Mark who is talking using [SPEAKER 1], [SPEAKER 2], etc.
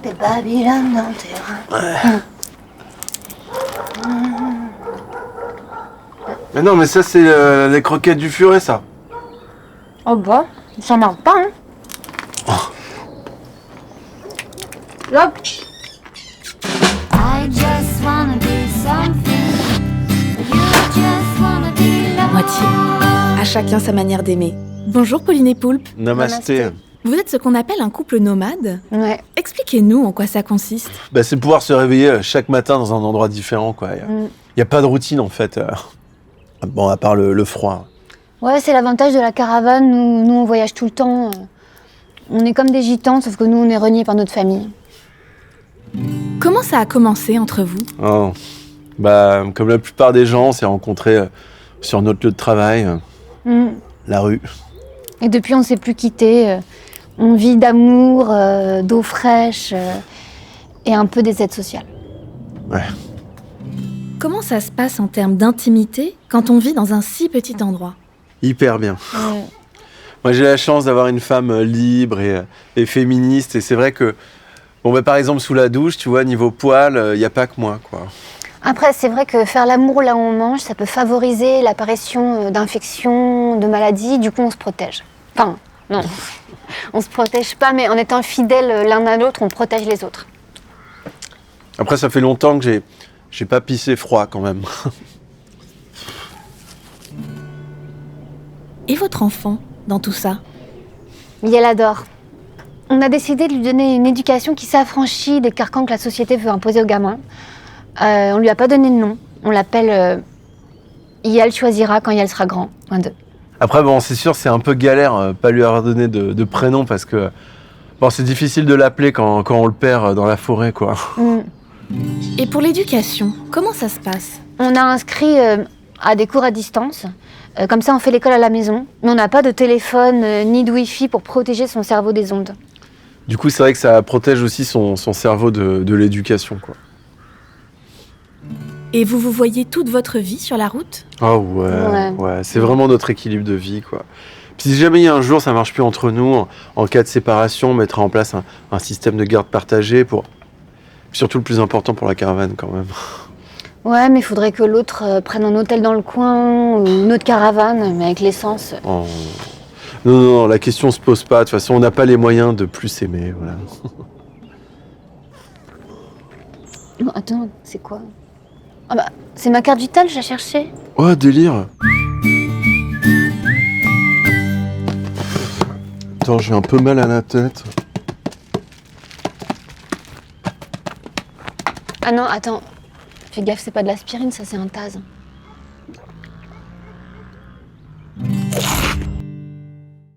[SPEAKER 1] Des Babylone dans tes reins.
[SPEAKER 2] Mais non, mais ça, c'est les croquettes du furet, ça.
[SPEAKER 1] Oh bah, ça marche pas, hein. Hop.
[SPEAKER 3] I just wanna be something. You just wanna be loved.
[SPEAKER 4] Moitié. À chacun sa manière d'aimer. Bonjour Pauline et Poulpe.
[SPEAKER 2] Namasté.
[SPEAKER 4] Vous êtes ce qu'on appelle un couple nomade.
[SPEAKER 1] Ouais.
[SPEAKER 4] Expliquez-nous en quoi ça consiste.
[SPEAKER 2] Bah, c'est pouvoir se réveiller chaque matin dans un endroit différent, quoi. Il n'y a pas de routine, en fait. Bon, à part le froid.
[SPEAKER 1] Ouais, c'est l'avantage de la caravane. Nous, on voyage tout le temps. On est comme des gitans, sauf que nous, on est reniés par notre famille.
[SPEAKER 4] Comment ça a commencé entre vous?
[SPEAKER 2] Oh. Bah, comme la plupart des gens, on s'est rencontrés sur notre lieu de travail, la rue.
[SPEAKER 1] Et depuis, on ne s'est plus quittés. On vit d'amour, d'eau fraîche et un peu des aides sociales.
[SPEAKER 2] Ouais.
[SPEAKER 4] Comment ça se passe en termes d'intimité quand on vit dans un si petit endroit?
[SPEAKER 2] Hyper bien. Moi, j'ai la chance d'avoir une femme libre et féministe. Et c'est vrai que, bon, bah, par exemple, sous la douche, tu vois, niveau poil, il n'y a pas que moi, quoi.
[SPEAKER 1] Après, c'est vrai que faire l'amour là où on mange, ça peut favoriser l'apparition d'infections, de maladies. Du coup, on se protège. Enfin, non, on se protège pas, mais en étant fidèles l'un à l'autre, on protège les autres.
[SPEAKER 2] Après, ça fait longtemps que j'ai pas pissé froid, quand même.
[SPEAKER 4] Et votre enfant dans tout ça?
[SPEAKER 1] Liel adore. On a décidé de lui donner une éducation qui s'affranchit des carcans que la société veut imposer aux gamins. On lui a pas donné de nom. On l'appelle Yael choisira quand Yael sera grand. .2.
[SPEAKER 2] Après, bon, c'est sûr, c'est un peu galère, pas lui avoir donné de prénom, parce que, bon, c'est difficile de l'appeler quand on le perd dans la forêt, quoi.
[SPEAKER 4] Et pour l'éducation, comment ça se passe?
[SPEAKER 1] On a inscrit à des cours à distance. Comme ça, on fait l'école à la maison. Mais on n'a pas de téléphone ni de Wi-Fi pour protéger son cerveau des ondes.
[SPEAKER 2] Du coup, c'est vrai que ça protège aussi son cerveau de l'éducation, quoi.
[SPEAKER 4] Et vous vous voyez toute votre vie sur la route?
[SPEAKER 2] Oh ouais. C'est vraiment notre équilibre de vie, quoi. Puis si jamais il y a un jour ça marche plus entre nous, en cas de séparation, on mettra en place un système de garde partagé pour... Surtout le plus important pour la caravane, quand même.
[SPEAKER 1] Ouais, mais il faudrait que l'autre prenne un hôtel dans le coin ou une autre caravane, mais avec l'essence.
[SPEAKER 2] Oh. Non, la question se pose pas. De toute façon, on n'a pas les moyens de plus s'aimer, voilà.
[SPEAKER 1] Non, attends, c'est quoi? Ah bah, c'est ma carte vitale, je la cherchais.
[SPEAKER 2] Oh, délire. Attends, j'ai un peu mal à la tête.
[SPEAKER 1] Ah non, attends. Fais gaffe, c'est pas de l'aspirine, ça c'est un Taz.